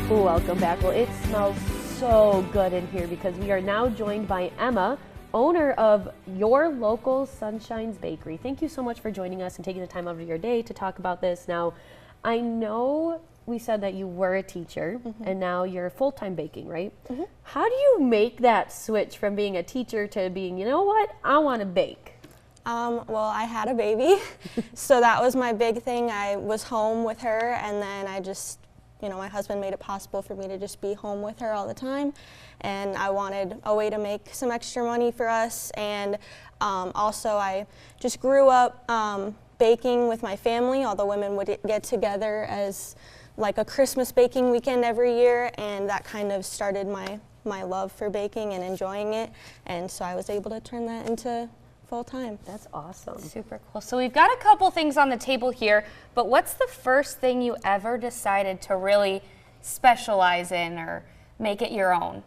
Welcome back. Well, it smells so good in here because we are now joined by Emma, owner of your local Sunshine's Bakery. Thank you so much for joining us and taking the time out of your day to talk about this. Now, I know we said that you were a teacher and now you're full-time baking, right? How do you make that switch from being a teacher to being, you know what, I want to bake? Well, I had a baby, so that was my big thing. I was home with her, and then I just, my husband made it possible for me to just be home with her all the time, and I wanted a way to make some extra money for us, and also I just grew up baking with my family. All the women would get together as like a Christmas baking weekend every year, and that kind of started my love for baking and enjoying it, and so I was able to turn that into full time. That's awesome. Super cool. So we've got a couple things on the table here, but what's the first thing you ever decided to really specialize in or make it your own?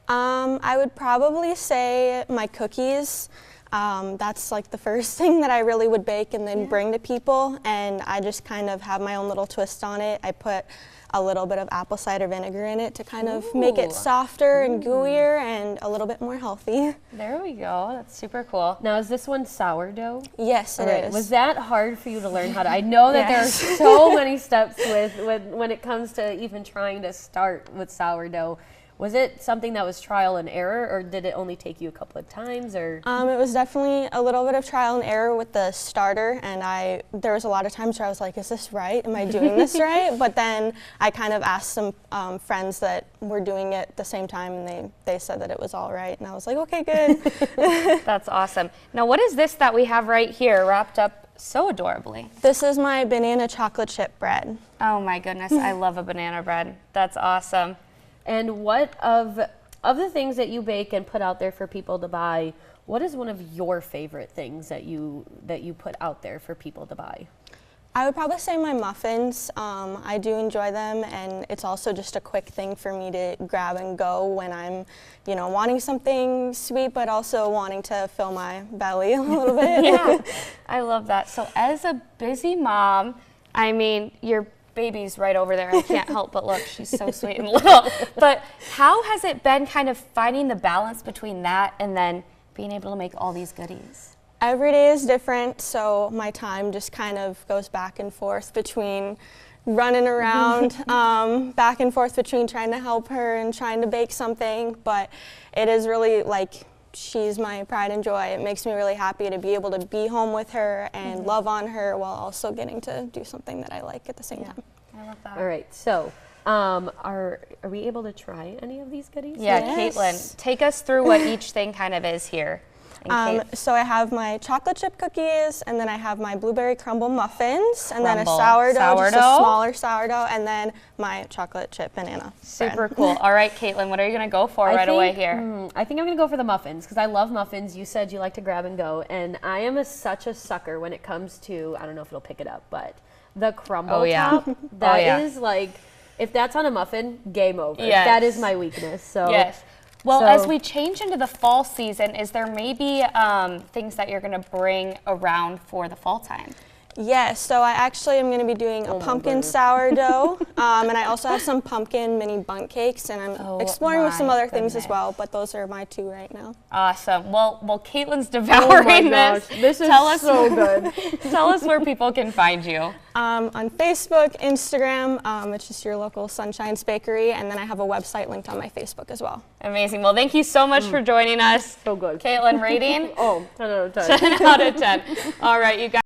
I would probably say my cookies. That's like the first thing that I really would bake and then bring to people, and I just kind of have my own little twist on it. I put a little bit of apple cider vinegar in it to kind of make it softer and gooier and a little bit more healthy. There we go. That's super cool. Now, is this one sourdough? Yes, it is. Was that hard for you to learn how to? I know that there are so many steps with when it comes to even trying to start with sourdough. Was it something that was trial and error, or did it only take you a couple of times? Or It was definitely a little bit of trial and error with the starter, and there was a lot of times where I was like, is this right? Am I doing this right? But then I kind of asked some friends that were doing it at the same time, and they said that it was all right, and I was like, okay, good. That's awesome. Now, what is this that we have right here wrapped up so adorably? This is my banana chocolate chip bread. Oh my goodness, I love a banana bread. That's awesome. And what of the things that you bake and put out there for people to buy, what is one of your favorite things that you put out there for people to buy? I would probably say my muffins. I do enjoy them, and it's also just a quick thing for me to grab and go when I'm, wanting something sweet, but also wanting to fill my belly a little bit. Yeah, I love that. So as a busy mom, I mean, your baby's right over there. I can't help but look. She's so sweet and little. But how has it been kind of finding the balance between that and then being able to make all these goodies? Every day is different, so my time just kind of goes back and forth between running around, back and forth between trying to help her and trying to bake something. But it is really like, she's my pride and joy. It makes me really happy to be able to be home with her and love on her while also getting to do something that I like at the same time. I love that. All right, so are we able to try any of these goodies? Yeah, Yes. Caitlin, take us through what each thing kind of is here. So I have my chocolate chip cookies, and then I have my blueberry crumble muffins, and then a Crumble. sourdough, just a Sourdough? smaller sourdough, and then my chocolate chip banana Super bread. cool. All right, Caitlin, what are you going to go for away here? I think I'm going to go for the muffins because I love muffins. You said you like to grab and go, and I am such a sucker when it comes to, I don't know if it'll pick it up, but the crumble top. That is like, if that's on a muffin, game over. Yes. That is my weakness. So Yes. Well, So- as we change into the fall season, is there maybe things that you're going to bring around for the fall time? Yes, so I actually am going to be doing a pumpkin sourdough, and I also have some pumpkin mini bundt cakes, and I'm exploring with some my other things as goodness. well, but those are my two right now. Awesome. Well, Caitlin's Oh devouring my gosh, this is Tell us, so good. tell us where people can find you. On Facebook, Instagram, it's just your local Sunshine's Bakery, and then I have a website linked on my Facebook as well. Amazing. Well, thank you so much for joining us. So good. Caitlin, rating? Oh, 10 out of 10. 10 out of 10. All right, you guys.